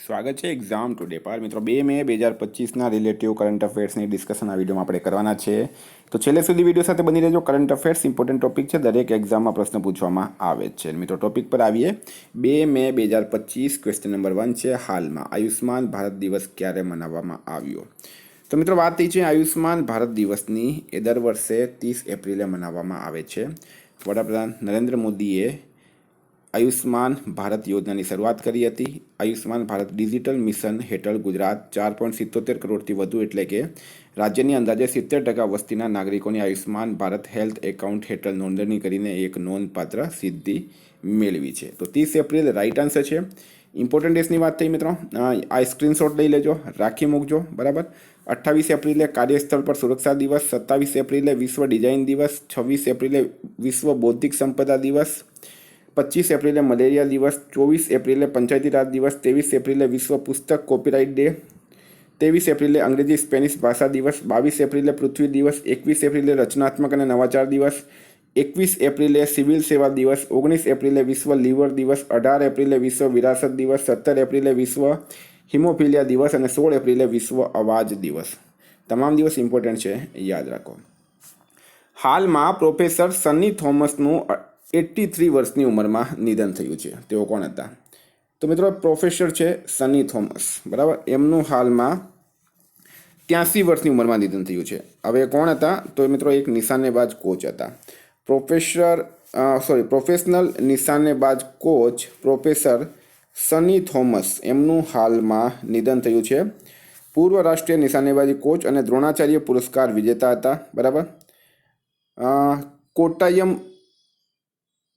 સ્વાગત છે exam today પર મિત્રો 2 મે 2025ના રિલેટિવ કરંટ અફેર્સની ડિસ્કશન આ વિડીયોમાં આપણે કરવાના છે. તો છેલ્લે સુધી વિડીયો સાથે બની રહેજો. કરંટ અફેર્સ ઇમ્પોર્ટન્ટ ટોપિક છે, દરેક એક્ઝામમાં પ્રશ્ન પૂછવામાં આવે છે. મિત્રો ટોપિક પર આવીએ. 2 મે 2025 ક્વેશ્ચન નંબર 1 છે, હાલમાં આયુષ્માન ભારત દિવસ ક્યારે મનાવવામાં આવ્યો? તો મિત્રો વાત થઈ છે આયુષ્માન ભારત દિવસની. એ દર વર્ષે 30 એપ્રિલે મનાવવામાં આવે છે. વડાપ્રધાન નરેન્દ્ર મોદીએ આયુષ્માન ભારત યોજનાની શરૂઆત કરી હતી. આયુષ્માન ભારત ડિજિટલ મિશન હેઠળ ગુજરાત 4.77 કરોડથી વધુ એટલે કે રાજ્યની અંદાજે 70% વસ્તીના નાગરિકોની આયુષ્માન ભારત હેલ્થ એકાઉન્ટ હેઠળ નોંધણી કરીને એક નોંધપાત્ર સિદ્ધિ મેળવી છે. તો 30 એપ્રિલ રાઇટ આન્સર છે. ઇમ્પોર્ટન્ટ ડેટ્સની વાત થઈ મિત્રો, આ સ્ક્રીનશોટ લઈ લેજો, રાખી મૂકજો, બરાબર. 28 એપ્રિલે કાર્યસ્થળ પર સુરક્ષા દિવસ, 27 એપ્રિલે વિશ્વ ડિઝાઇન દિવસ, 26 એપ્રિલે વિશ્વ બૌદ્ધિક સંપદા દિવસ, 25 એપ્રિલે મલેરિયા દિવસ, 24 એપ્રિલે પંચાયતી રાજ દિવસ, 23 એપ્રિલે વિશ્વ પુસ્તક કોપીરાઇટ ડે, 23 એપ્રિલે અંગ્રેજી સ્પેનિશ ભાષા દિવસ, 22 એપ્રિલે પૃથ્વી દિવસ, 21 એપ્રિલે રચનાત્મક અને નવાચાર દિવસ, 21 એપ્રિલે સિવિલ સેવા દિવસ, 19 એપ્રિલે વિશ્વ લીવર દિવસ, 18 એપ્રિલે વિશ્વ વિરાસત દિવસ, 17 એપ્રિલે વિશ્વ હિમોફિલિયા દિવસ અને 16 એપ્રિલે વિશ્વ અવાજ દિવસ. તમામ દિવસ ઇમ્પોર્ટન્ટ છે, યાદ રાખો. હાલમાં પ્રોફેસર સની થોમસનું 83 વર્ષની ઉંમરમાં નિધન થયું છે. તેઓ કોણ હતા? તો મિત્રો પ્રોફેસર છે સની થોમસ, બરાબર. એમનું હાલમાં 83 વર્ષની ઉંમરમાં નિધન થયું છે. હવે કોણ હતા? તો મિત્રો એક નિશાનેબાજ કોચ હતા. પ્રોફેશનલ નિશાનેબાજ કોચ પ્રોફેસર સની થોમસ, એમનું હાલમાં નિધન થયું છે. પૂર્વ રાષ્ટ્રીય નિશાનેબાજી કોચ અને દ્રોણાચાર્ય પુરસ્કાર વિજેતા હતા, બરાબર. કોટ્ટાયમ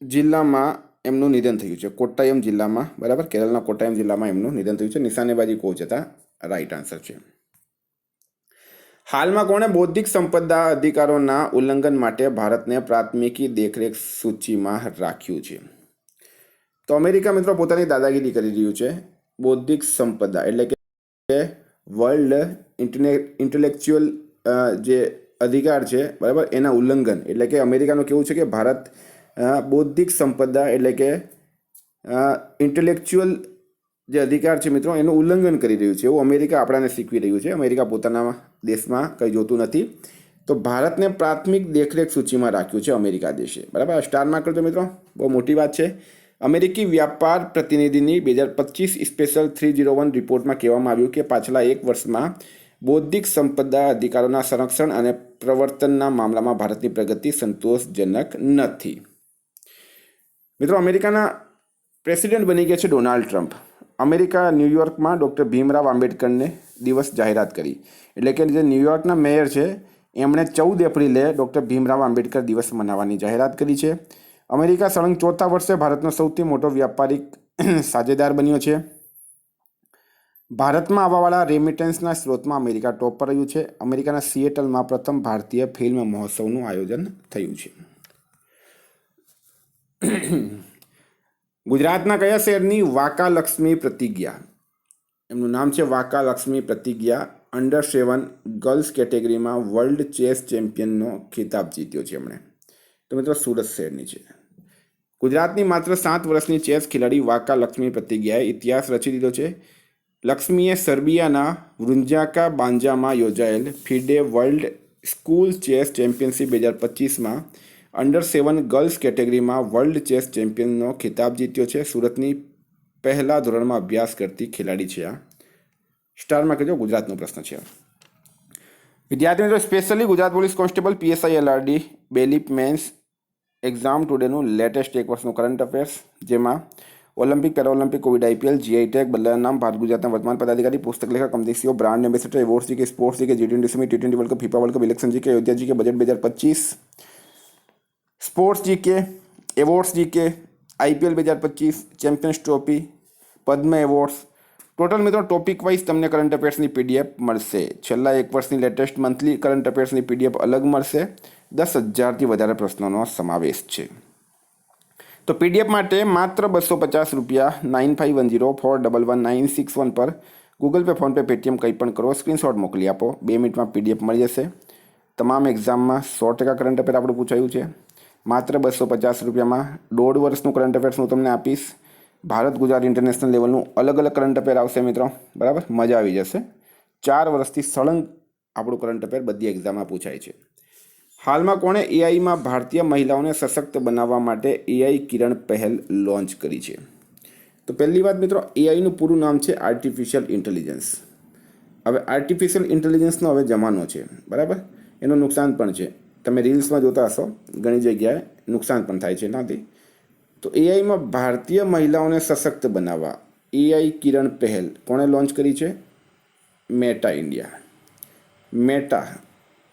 જિલ્લામાં એમનું નિધન થયું છે. કોટ્ટાયમ જિલ્લામાં, બરાબર, કેરળના કોટ્ટાયમ જિલ્લામાં એમનું નિધન થયું છે. નિશાનેબાજી કોચ હતા, રાઈટ આન્સર છે. હાલમાં કોણે બૌદ્ધિક સંપદા અધિકારોના ઉલ્લંઘન માટે ભારતને પ્રાથમિકી દેખરેખ સૂચિમાં રાખ્યું છે? તો અમેરિકા મિત્રો પોતાની દાદાગીરી કરી રહ્યું છે. બૌદ્ધિક સંપદા એટલે કે વર્લ્ડ ઇન્ટેલેક્ચ્યુઅલ જે અધિકાર છે, બરાબર, એના ઉલ્લંઘન એટલે કે અમેરિકાનું કેવું છે કે ભારત બૌદ્ધિક સંપદા એટલે કે ઇન્ટેલેક્ચ્યુઅલ જે અધિકાર છે મિત્રો એનું ઉલ્લંઘન કરી રહ્યું છે, એવું અમેરિકા આપણાને શીખવી રહ્યું છે. અમેરિકા પોતાના દેશમાં કંઈ જોતું નથી. તો ભારતને પ્રાથમિક દેખરેખ સૂચિમાં રાખ્યું છે અમેરિકા દેશે, બરાબર. સ્ટારમાં કરજો મિત્રો, બહુ મોટી વાત છે. અમેરિકી વ્યાપાર પ્રતિનિધિની 2025 સ્પેશિયલ 301 રિપોર્ટમાં કહેવામાં આવ્યું કે પાછલા એક વર્ષમાં બૌદ્ધિક સંપદા અધિકારોના સંરક્ષણ અને પ્રવર્તનના મામલામાં ભારતની પ્રગતિ સંતોષજનક નથી. મિત્રો અમેરિકાના પ્રેસિડેન્ટ બની ગયા છે ડોનાલ્ડ ટ્રમ્પ. અમેરિકા ન્યૂયોર્કમાં ડૉક્ટર ભીમરાવ આંબેડકરને દિવસ જાહેરાત કરી. એટલે કે જે ન્યૂયોર્કના મેયર છે એમણે 14 એપ્રિલે ડૉક્ટર ભીમરાવ આંબેડકર દિવસ મનાવવાની જાહેરાત કરી છે. અમેરિકા સળંગ 4થા વર્ષે ભારતનો સૌથી મોટો વ્યાપારિક સાझेदार બન્યો છે. ભારતમાં આવવાવાળા રેમિટન્સના સ્ત્રોતમાં અમેરિકા ટોપ પર રહ્યું છે. અમેરિકાના સિએટલમાં પ્રથમ ભારતીય ફિલ્મ મહોત્સવનું આયોજન થયું છે. ગુજરાતના કયા શહેરની વાકા લક્ષ્મી પ્રતિજ્ઞા, એમનું નામ છે વાકા લક્ષ્મી પ્રતિજ્ઞા, અંડર-7 ગર્લ્સ કેટેગરીમાં વર્લ્ડ ચેસ ચેમ્પિયનનો ખિતાબ જીત્યો છે એમણે? તો મિત્રો સુરત શહેરની છે. ગુજરાતની માત્ર 7 વર્ષની ચેસ ખેલાડી વાકા લક્ષ્મી પ્રતિજ્ઞાએ ઇતિહાસ રચી દીધો છે. લક્ષ્મીએ સર્બિયાના વૃંજાકા બાંજામાં યોજાયેલ FIDE world school chess championship 2025માં અંડર-7 ગર્લ્સ કેટેગરીમાં વર્લ્ડ ચેસ ચેમ્પિયનનો ખિતાબ જીત્યો છે. સુરતની પહેલા ધોરણમાં અભ્યાસ કરતી ખેલાડી છે આ. સ્ટારમાં કહેજો, ગુજરાતનો પ્રશ્ન છે. વિદ્યાર્થી મિત્રો specially Gujarat police constable PSI LRD બેલીપ મેન્સ એક્ઝામ ટુડેનું લેટેસ્ટ એક વર્ષનું કરંટ અફેર્સ, જેમાં Olympic, Paralympic, Covid, IPL, GI tag, બદલાયા નામ, ભારત ગુજરાતના વર્તમાન પદાધિકારી, પુસ્તક લેખક, company brand ambassador, awards GK, sports GK, G20 summit, T20 world cup, FIFA world cup, election GK, Ayodhya GK, budget 2025, sports GK, awards GK, IPL 2025, champions trophy, Padma awards. Total મિત્રો topic wise તમને current અફેર્સની PDF મળશે. છેલ્લા એક વર્ષની latest monthly current અફેર્સની PDF અલગ મળશે. 10,000થી વધારે પ્રશ્નોનો સમાવેશ છે. તો PDF માટે માત્ર ₹250 9510411961 પર ગૂગલ પે, ફોનપે, પેટીએમ કંઈ પણ કરો, સ્ક્રીનશોટ મોકલી આપો. 2 મિનિટમાં PDF મળી જશે. તમામ એક્ઝામમાં 100% કરંટ અફેર આપણું પૂછાયું છે. માત્ર ₹250 1.5 વર્ષનું કરંટ અફેર્સ હું તમને આપીશ. ભારત ગુજરાત ઇન્ટરનેશનલ લેવલનું અલગ અલગ કરંટ અફેર આવશે મિત્રો, બરાબર, મજા આવી જશે. 4 વર્ષથી સળંગ આપણું કરંટ અફેર બધી એક્ઝામમાં પૂછાય છે. હાલમાં કોણે એઆઈમાં ભારતીય મહિલાઓને સશક્ત બનાવવા માટે એઆઈ કિરણ પહેલ લોન્ચ કરી છે? તો પહેલી વાત મિત્રો, એઆઈનું પૂરું નામ છે આર્ટિફિશિયલ ઇન્ટેલિજન્સ. હવે આર્ટિફિશિયલ ઇન્ટેલિજન્સનો હવે જમાનો છે, બરાબર. એનું નુકસાન પણ છે. તમે રીલ્સમાં જોતા હશો ઘણી જગ્યાએ નુકસાન પણ થાય છે એનાથી. તો એઆઈમાં ભારતીય મહિલાઓને સશક્ત બનાવવા એઆઈ કિરણ પહેલ કોણે લોન્ચ કરી છે? Meta India.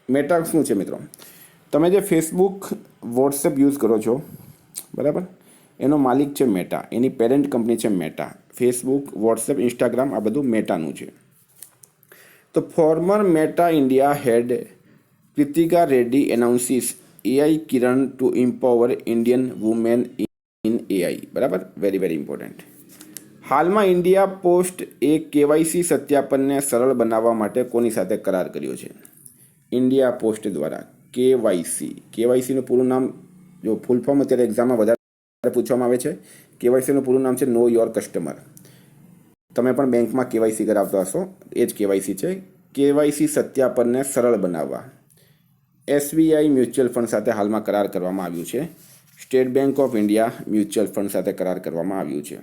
મેટા શું છે મિત્રો? તમે જે ફેસબુક, વોટ્સએપ યુઝ કરો છો, બરાબર, એનો માલિક છે મેટા. એની પેરેન્ટ કંપની છે મેટા. ફેસબુક, વોટ્સએપ, ઇન્સ્ટાગ્રામ આ બધું મેટાનું છે. તો former Meta India head Pritika Reddy announces AI Kiran to empower Indian women in AI, બરાબર, વેરી વેરી ઇમ્પોર્ટન્ટ. હાલમાં ઇન્ડિયા પોસ્ટ એ કેવાયસી સત્યાપનને સરળ બનાવવા માટે કોની સાથે કરાર કર્યો છે? ઇન્ડિયા પોસ્ટ દ્વારા કેવાયસીનું પૂરું નામ, જો ફૂલ ફોર્મ અત્યારે એક્ઝામમાં વધારે પૂછવામાં આવે છે. કેવાયસીનું પૂરું નામ છે નો યોર કસ્ટમર. તમે પણ બેંકમાં કેવાયસી કરાવતા હશો, એ જ કેવાયસી છે. કેવાયસી સત્યાપનને સરળ બનાવવા એસબીઆઈ મ્યુચ્યુઅલ ફંડ સાથે હાલમાં કરાર કરવામાં આવ્યું છે. State bank of India mutual fund સાથે કરાર કરવામાં આવ્યું છે.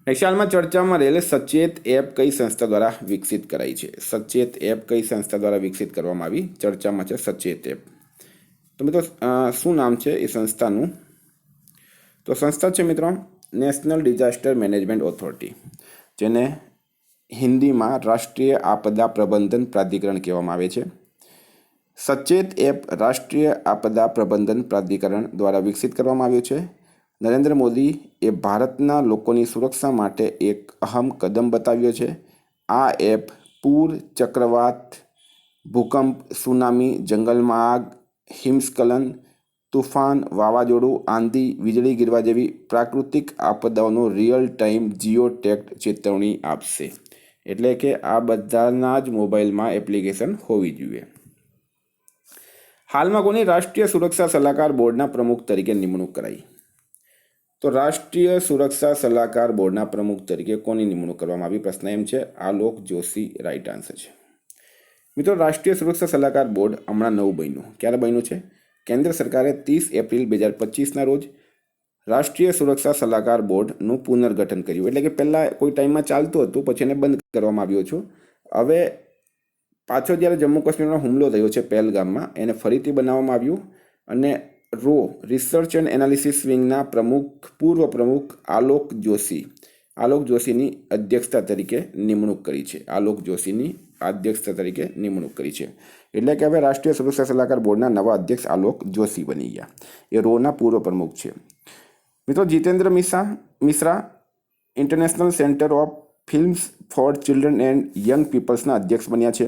નેક્સ્ટ, હાલમાં ચર્ચામાં રહેલ સચેત એપ કઈ સંસ્થા દ્વારા વિકસિત કરાઈ છે? સચેત એપ કઈ સંસ્થા દ્વારા વિકસિત કરવામાં આવી? ચર્ચામાં છે સચેત એપ. તો મિત્રો શું નામ છે એ સંસ્થાનું? તો સંસ્થા છે મિત્રો નેશનલ ડિઝાસ્ટર મેનેજમેન્ટ ઓથોરિટી, જેને હિન્દીમાં રાષ્ટ્રીય આપદા પ્રબંધન પ્રાધિકરણ કહેવામાં આવે છે. સચેત એપ રાષ્ટ્રીય આપદા પ્રબંધન પ્રાધિકરણ દ્વારા વિકસિત કરવામાં આવ્યું છે. નરેન્દ્ર મોદી એ ભારતના લોકોની સુરક્ષા માટે એક અહમ કદમ બતાવ્યો છે. આ એપ પૂર, ચક્રવાત, ભૂકંપ, સુનામી, જંગલમાં આગ, હિમસ્ખલન, તુફાન, વાવાઝોડું, આંધી, વીજળી ગિરવા જેવી પ્રાકૃતિક આપદાઓનો રિયલ ટાઈમ જીઓ ટેગ્ડ ચેતવણી આપશે. એટલે કે આ બધાના જ મોબાઈલમાં એપ્લિકેશન હોવી જોઈએ. હાલમાં કોની રાષ્ટ્રીય સુરક્ષા સલાહકાર બોર્ડના પ્રમુખ તરીકે નિમણૂક કરાઈ? તો રાષ્ટ્રીય સુરક્ષા સલાહકાર બોર્ડના પ્રમુખ તરીકે કોની નિમણૂક કરવામાં આવી? પ્રશ્ન એમ છે. આલોક જોશી રાઈટ આન્સર છે. મિત્રો, રાષ્ટ્રીય સુરક્ષા સલાહકાર બોર્ડ હમણાં નવું બન્યું. ક્યારે બન્યું છે? કેન્દ્ર સરકારે 30 એપ્રિલ 2025ના રોજ રાષ્ટ્રીય સુરક્ષા સલાહકાર બોર્ડનું પુનર્ગઠન કર્યું. એટલે કે પહેલાં કોઈ ટાઈમમાં ચાલતું હતું, પછી એને બંધ કરવામાં આવ્યો છે. હવે પાછો જ્યારે જમ્મુ કાશ્મીરમાં હુમલો થયો છે પહેલગામમાં, એને ફરીથી બનાવવામાં આવ્યું અને રિસર્ચ એન્ડ એનાલિસિસ વિંગના પૂર્વ પ્રમુખ આલોક જોશીની અધ્યક્ષતા તરીકે નિમણૂક કરી છે. એટલે કે હવે રાષ્ટ્રીય સુરક્ષા સલાહકાર બોર્ડના નવા અધ્યક્ષ આલોક જોશી બની ગયા. એ રોના પૂર્વ પ્રમુખ છે. મિત્રો, Jitendra Mishra international centre of films for children and young પીપલ્સના અધ્યક્ષ બન્યા છે.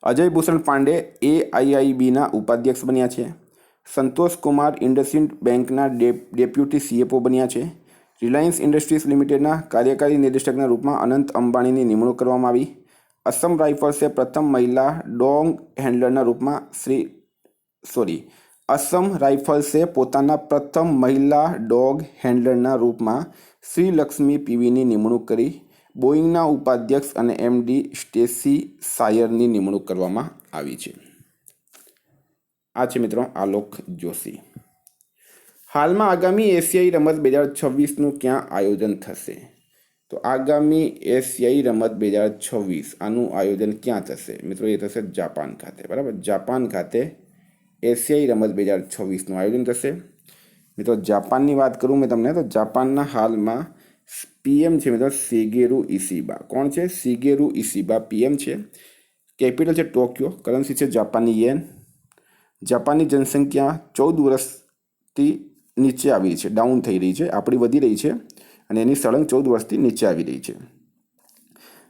અજય ભૂષણ પાંડે AIIBના ઉપાધ્યક્ષ બન્યા છે. સંતોષ કુમાર ઇન્ડસઇન્ડ બેંકના ડેપ્યુટી CFO બન્યા છે. રિલાયન્સ ઇન્ડસ્ટ્રીઝ લિમિટેડના કાર્યકારી નિદેશકના રૂપમાં અનંત અંબાણીની નિમણૂક કરવામાં આવી. અસમ રાઇફલ્સે પ્રથમ મહિલા ડોગ હેન્ડલરના રૂપમાં અસમ રાઇફલ્સે પોતાના પ્રથમ મહિલા ડોગ હેન્ડલરના રૂપમાં શ્રી લક્ષ્મી PVની નિમણૂક કરી. બોઈંગના ઉપાધ્યક્ષ અને MD સ્ટેસી સાયરની નિમણૂક કરવામાં આવી છે. આ છે મિત્રો આલોક જોશી. હાલમાં આગામી એશિયાઈ રમત 2026નું ક્યાં આયોજન થશે? તો આગામી એશિયાઈ રમત 2026 આનું આયોજન ક્યાં થશે? મિત્રો, એ થશે જાપાન ખાતે, બરાબર. જાપાન ખાતે એશિયાઈ રમત 2026નું આયોજન થશે. મિત્રો, જાપાનની વાત કરું મેં તમને, તો જાપાનના હાલમાં PM છે મિત્રો શિગેરુ ઇશિબા. કોણ છે? શિગેરુ ઇશિબા PM છે. કેપિટલ છે ટોક્યો. કરન્સી છે જાપાની યેન. જાપાનની જનસંખ્યા 14 વર્ષથી નીચે આવી રહી છે, ડાઉન થઈ રહી છે. આપણી વધી રહી છે અને એની સળંગ 14 વર્ષથી નીચે આવી રહી છે.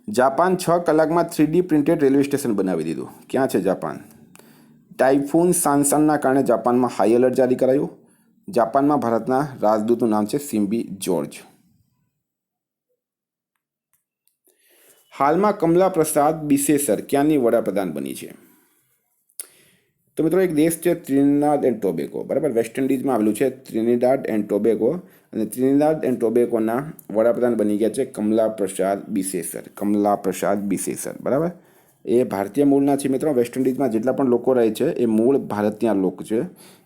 જાપાન 6 કલાકમાં 3D પ્રિન્ટેડ રેલવે સ્ટેશન બનાવી દીધું. ક્યાં છે જાપાન? ટાઇફૂન સાન્સાનના કારણે જાપાનમાં હાઈ એલર્ટ જારી કરાયું. જાપાનમાં ભારતના રાજદૂતનું નામ છે સિમ્બી જોર્જ. હાલમાં કમલા પ્રસાદ બિસેસર ક્યાંની વડાપ્રધાન બની છે? તો મિત્રો એક દેશ છે ત્રિનિદાદ એન્ડ ટોબેગો, બરાબર, વેસ્ટ ઇન્ડિઝમાં આવેલું છે ત્રિનિદાદ એન્ડ ટોબેગો, અને ત્રિનિદાદ એન્ડ ટોબેગોના વડાપ્રધાન બની ગયા છે કમલા પ્રસાદ બિસેસર. કમલા પ્રસાદ બિસેસર, બરાબર. એ ભારતીય મૂળના છે મિત્રો. વેસ્ટ ઇન્ડિઝમાં જેટલા પણ લોકો રહે છે એ મૂળ ભારતીય લોકો છે.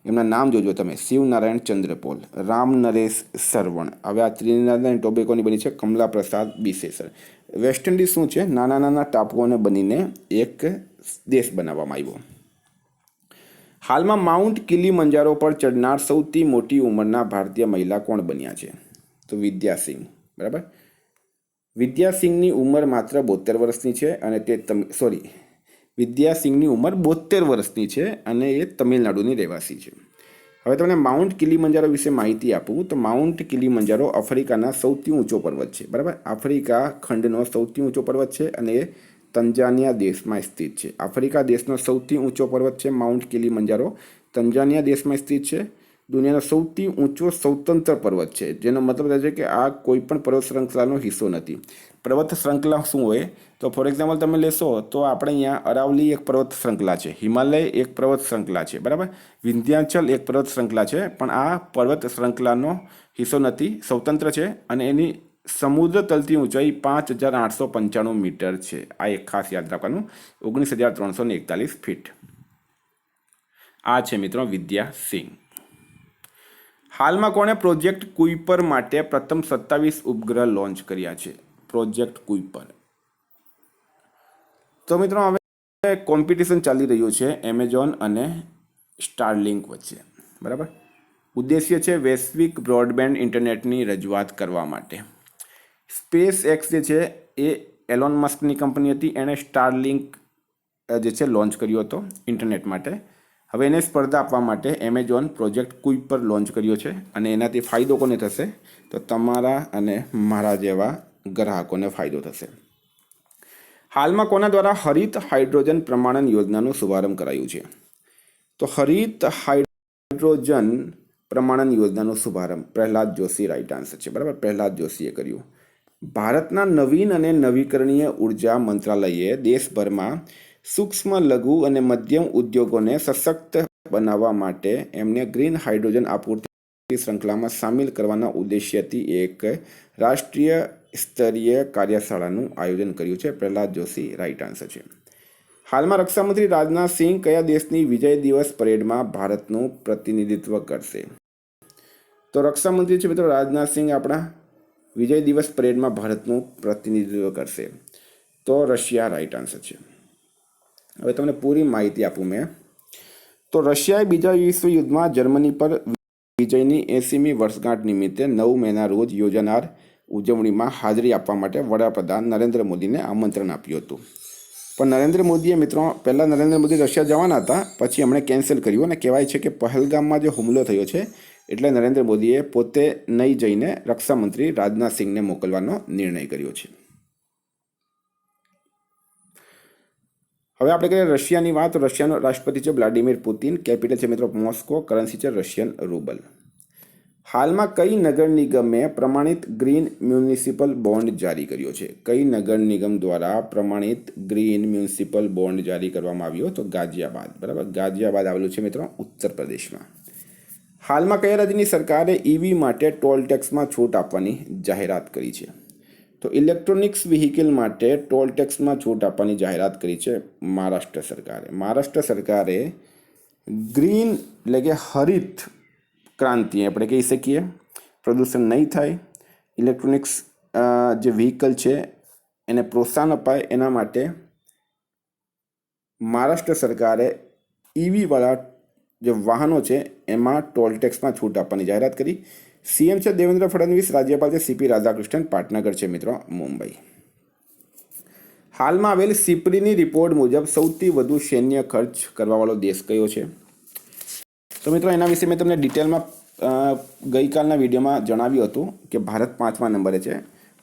એમના નામ જોજો તમે: શિવનારાયણ ચંદ્રપોલ, રામ નરેશ સરવણ. હવે આ ત્રિનિદાદ એન્ડ ટોબેગોની બની છે કમલા પ્રસાદ બિસેસર. વેસ્ટ ઇન્ડિઝ શું છે? નાના નાના ટાપુઓને બનીને એક દેશ બનાવવામાં આવ્યો. હાલમાં માઉન્ટ કિલીમંજારો પર ચડનાર સૌથી મોટી ઉંમરના ભારતીય મહિલા કોણ બન્યા છે? તો વિદ્યા સિંહ, બરાબર. વિદ્યા સિંહની ઉંમર માત્ર 72 વર્ષની છે અને વિદ્યા સિંહની ઉંમર 72 વર્ષની છે અને એ તમિલનાડુની રહેવાસી છે. હવે તમને માઉન્ટ કિલીમંજારો વિશે માહિતી આપું તો માઉન્ટ કિલીમંજારો આફ્રિકાના સૌથી ઊંચો પર્વત છે, બરાબર. આફ્રિકા ખંડનો સૌથી ઊંચો પર્વત છે અને એ તંજાનિયા દેશમાં સ્થિત છે. આફ્રિકા દેશનો સૌથી ઊંચો પર્વત છે માઉન્ટ કિલીમંજારો, તંજાનિયા દેશમાં સ્થિત છે. દુનિયાનો સૌથી ઊંચો સ્વતંત્ર પર્વત છે, જેનો મતલબ થાય છે કે આ કોઈ પણ પર્વત શૃંખલાનો હિસ્સો નથી. પર્વત શૃંખલા શું હોય? તો ફોર એક્ઝામ્પલ તમે લેશો તો આપણે અહીંયા અરાવલી એક પર્વત શૃંખલા છે, હિમાલય એક પર્વત શૃંખલા છે, બરાબર, વિંધ્યાચલ એક પર્વત શૃંખલા છે, પણ આ પર્વત શૃંખલાનો હિસ્સો નથી, સ્વતંત્ર છે અને એની સમુદ્ર તલથી ઊંચાઈ 5895 મીટર છે. આ એક ખાસ યાદ રાખવાનું, 19,341 ફીટ. આ છે મિત્રો વિદ્યા સિંહ. હાલમાં કોણે પ્રોજેક્ટ કુઈપર માટે પ્રથમ 27 ઉપગ્રહ લોન્ચ કર્યા છે? પ્રોજેક્ટ કુઈપર. તો મિત્રો હવે કોમ્પિટિશન ચાલી રહ્યું છે એમેઝોન અને સ્ટારલિંક વચ્ચે, બરાબર. ઉદ્દેશ્ય છે વૈશ્વિક બ્રોડબેન્ડ ઇન્ટરનેટની રજૂઆત કરવા માટે. સ્પેસ એક્સ જે છે એ એલોન મસ્કની કંપની હતી, એણે સ્ટારલિંક જે છે લોન્ચ કર્યો હતો ઇન્ટરનેટ માટે. હવે એને સ્પર્ધા આપવા માટે એમેઝોન પ્રોજેક્ટ કુઈપર લોન્ચ કર્યો છે અને એનાથી ફાયદો કોને થશે? તો તમારા અને મારા જેવા ગ્રાહકોને ફાયદો થશે. હાલમાં કોના દ્વારા હરિત હાઇડ્રોજન પ્રમાણન યોજનાનું શુભારંભ કરાયું છે? તો હરિત હાઇડ્રોજન પ્રમાણન યોજનાનો શુભારંભ પ્રહલાદ જોશી, રાઈટ આન્સર છે, બરાબર, પ્રહલાદ જોશીએ કર્યું. ભારતના નવીન અને નવીકરણીય ઉર્જા મંત્રાલયે દેશભરમાં સૂક્ષ્મ, લઘુ અને મધ્યમ ઉદ્યોગોને સશક્ત બનાવવા માટે એમને ગ્રીન હાઇડ્રોજન આપૂર્તિ શૃંખલામાં સામેલ કરવાના ઉદ્દેશ્યથી એક રાષ્ટ્રીય સ્તરીય કાર્યશાળાનું આયોજન કર્યું છે. પ્રહલાદ જોશી, રાઈટ આન્સર છે. હાલમાં રક્ષામંત્રી રાજનાથ સિંહ કયા દેશની વિજય દિવસ પરેડમાં ભારતનું પ્રતિનિધિત્વ કરશે? તો રક્ષામંત્રી છે મિત્રો રાજનાથ સિંહ આપણા વિજય દિવસ પરેડમાં ભારતનું પ્રતિનિધિત્વ કરશે. તો રશિયા, રાઈટ આન્સર છે. હવે તમને પૂરી માહિતી આપું મેં. તો રશિયાએ બીજા વિશ્વયુદ્ધમાં જર્મની પર વિજયની 80મી વર્ષગાંઠ નિમિત્તે 9 મેના રોજ યોજાનાર ઉજવણીમાં હાજરી આપવા માટે વડાપ્રધાન નરેન્દ્ર મોદીને આમંત્રણ આપ્યું હતું. પણ નરેન્દ્ર મોદીએ મિત્રો, પહેલાં નરેન્દ્ર મોદી રશિયા જવાના હતા, પછી એમણે કેન્સલ કર્યું અને કહેવાય છે કે પહેલગામમાં જે હુમલો થયો છે એટલે નરેન્દ્ર મોદીએ પોતે નહીં જઈને રક્ષામંત્રી રાજનાથ સિંહને મોકલવાનો નિર્ણય કર્યો છે. હવે આપણે કરીએ રશિયાની વાત. રશિયાનો રાષ્ટ્રપતિ છે વ્લાડિમીર પુતિન, કેપિટલ છે મિત્રો મોસ્કો, કરન્સી છે રશિયન રૂબલ. હાલમાં કઈ નગર નિગમે પ્રમાણિત ગ્રીન મ્યુનિસિપલ બોન્ડ જારી કર્યો છે? કઈ નગર નિગમ દ્વારા પ્રમાણિત ગ્રીન મ્યુનિસિપલ બોન્ડ જારી કરવામાં આવ્યો? તો ગાઝિયાબાદ, બરાબર, ગાઝિયાબાદ આવેલું છે મિત્રો ઉત્તર પ્રદેશમાં. હાલમાં કયા રાજ્યની સરકારે ઈવી માટે ટોલ ટેક્સમાં છૂટ આપવાની જાહેરાત કરી છે? તો ઇલેક્ટ્રોનિક્સ વ્હીકલ માટે ટોલ ટેક્સમાં છૂટ આપવાની જાહેરાત કરી છે મહારાષ્ટ્ર સરકારે. મહારાષ્ટ્ર સરકારે ગ્રીન એટલે કે હરિત ક્રાંતિ આપણે કહી શકીએ, પ્રદૂષણ નહીં થાય, ઇલેક્ટ્રોનિક્સ જે વ્હીકલ છે એને પ્રોત્સાહન અપાય, એના માટે મહારાષ્ટ્ર સરકારે ઈવીવાળા જે વાહનો છે એમાં ટોલ ટેક્સમાં છૂટ આપવાની જાહેરાત કરી. સીએમ છે દેવેન્દ્ર ફડણવીસ, રાજ્યપાલ છે સીપી રાધાકૃષ્ણન, પાટનગર છે મિત્રો મુંબઈ. હાલમાં આવેલ સિપ્રીની રિપોર્ટ મુજબ સૌથી વધુ સૈન્ય ખર્ચ કરવાવાળો દેશ કયો છે? તો મિત્રો એના વિશે મેં તમને ડિટેલમાં ગઈકાલના વિડીયોમાં જણાવ્યું હતું કે ભારત 5મા નંબરે છે.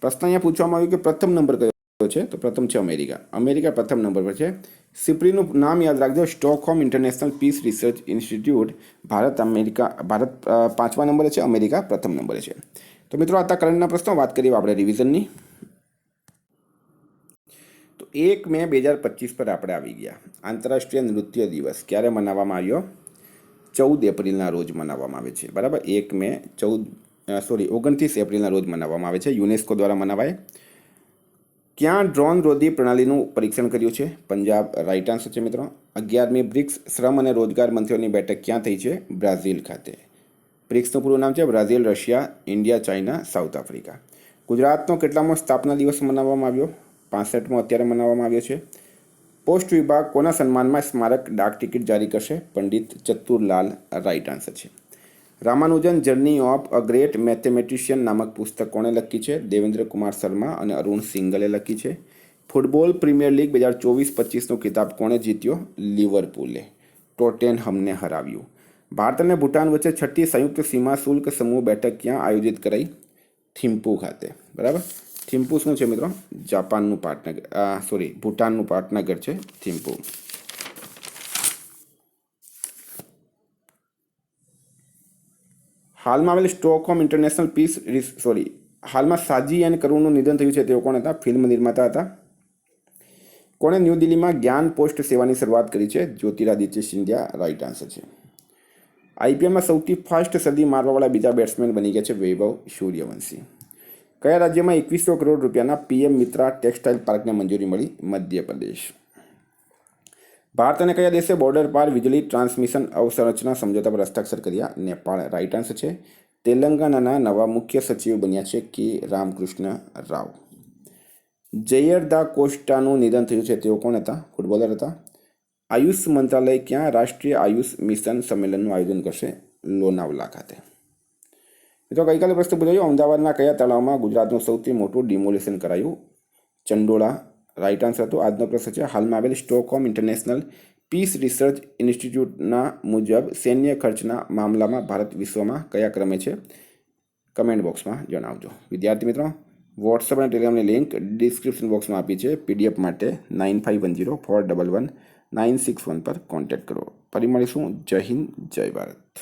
પ્રશ્ન અહીંયા પૂછવામાં આવ્યું કે પ્રથમ નંબર કયો છે? તો પ્રથમ છે અમેરિકા. અમેરિકા પ્રથમ નંબર પર છે. સિપ્રીનું નામ યાદ રાખજો, Stockholm international peace research institute. Bharat 5મા નંબરે છે, અમેરિકા પ્રથમ નંબરે છે. તો મિત્રો આ કરંટના પ્રશ્નો વાત કરીએ આપણે રિવિઝનની. તો 1 મે 2025 પર આપણે આવી ગયા. આંતરરાષ્ટ્રીય નૃત્ય દિવસ ક્યારે મનાવવામાં આવ્યો? 14 એપ્રિલના રોજ મનાવવામાં આવે છે. બરાબર, 29 એપ્રિલના રોજ મનાવવામાં આવે છે. યુનેસ્કો દ્વારા મનાવાય. ક્યાં ડ્રોન રોધી પ્રણાલીનું પરીક્ષણ કર્યું છે? પંજાબ. રાઇટ આન્સર છે મિત્રો. 11મી બ્રિક્સ શ્રમ અને રોજગાર મંત્રીઓની બેઠક ક્યાં થઈ છે? બ્રાઝિલ ખાતે. બ્રિક્સનું પૂરું નામ છે Brazil, Russia, India, China, south Africa. ગુજરાતનો કેટલામો સ્થાપના દિવસ મનાવવામાં આવ્યો? 65મો અત્યારે મનાવવામાં આવ્યો છે. પોસ્ટ વિભાગ કોના સન્માનમાં સ્મારક ડાક ટિકિટ જારી કરશે? પંડિત ચતુરલાલ. રાઇટ આન્સર છે. Ramanujan journey of a great mathematician નામક પુસ્તક કોણે લખી છે? દેવેન્દ્ર કુમાર શર્મા અને અરુણ સિંગલે લખી છે. ફૂટબોલ પ્રીમિયર લીગ 2024-25નો ખિતાબ કોણે જીત્યો? લિવરપૂલે ટોટેનહમને હરાવ્યું. ભારત અને ભૂટાન વચ્ચે 6ઠ્ઠી સંયુક્ત સીમા શુલ્ક સમૂહ બેઠક ક્યાં આયોજિત કરાઈ? થિમ્પુ ખાતે. બરાબર. થિમ્પુ શું છે મિત્રો? જાપાનનું પાટનગર, ભૂટાનનું પાટનગર છે થિમ્પુ. હાલમાં આવેલ સ્ટોકહોમ ઇન્ટરનેશનલ હાલમાં સાજી એન કરુણનું નિધન થયું છે. તેઓ કોણ હતા? ફિલ્મ નિર્માતા હતા. કોણે ન્યૂ દિલ્હીમાં જ્ઞાન પોસ્ટ સેવાની શરૂઆત કરી છે? જ્યોતિરાદિત્ય સિંધિયા. રાઇટ આન્સર છે. આઈપીએલમાં સૌથી ફાસ્ટ સદી મારવાવાળા બીજા બેટ્સમેન બની ગયા છે વૈભવ સૂર્યવંશી. કયા રાજ્યમાં 2100 કરોડ રૂપિયાના પીએમ મિત્રા ટેક્સટાઇલ પાર્કને મંજૂરી મળી? મધ્યપ્રદેશ. ભારત અને કયા દેશે બોર્ડર પાર વીજળી ટ્રાન્સમિશન અવસંરચના સમજોતા પર હસ્તાક્ષર કર્યા? નેપાળ. રાઇટ આન્સર છે. તેલંગાણાના નવા મુખ્ય સચિવ બન્યા છે કે રામકૃષ્ણ રાવ. જયર દા કોસ્ટાનું નિધન થયું છે. તેઓ કોણ હતા? ફૂટબોલર હતા. આયુષ મંત્રાલય ક્યાં રાષ્ટ્રીય આયુષ મિશન સંમેલનનું આયોજન કરશે? લોનાવલા ખાતે. મિત્રો ગઈકાલે પ્રશ્ન પૂછાયો, અમદાવાદના કયા તળાવમાં ગુજરાતનું સૌથી મોટું ડિમોલિશન કરાયું? ચંડોળા. રાઇટ આન્સર હતો. આજનો પ્રશ્ન છે, હાલમાં આવેલ સ્ટોકહોમ ઇન્ટરનેશનલ પીસ રિસર્ચ ઇન્સ્ટિટ્યૂટના મુજબ સૈન્ય ખર્ચના મામલામાં ભારત વિશ્વમાં કયા ક્રમે છે? કમેન્ટ બોક્સમાં જણાવજો. વિદ્યાર્થી મિત્રો, વોટ્સઅપ અને ટેલિગ્રામની લિંક ડિસ્ક્રિપ્શન બોક્સમાં આપી છે. પીડીએફ માટે 9510411961 પર કોન્ટેક્ટ કરો. ફરી મળીશું. જય હિન્દ, જય ભારત.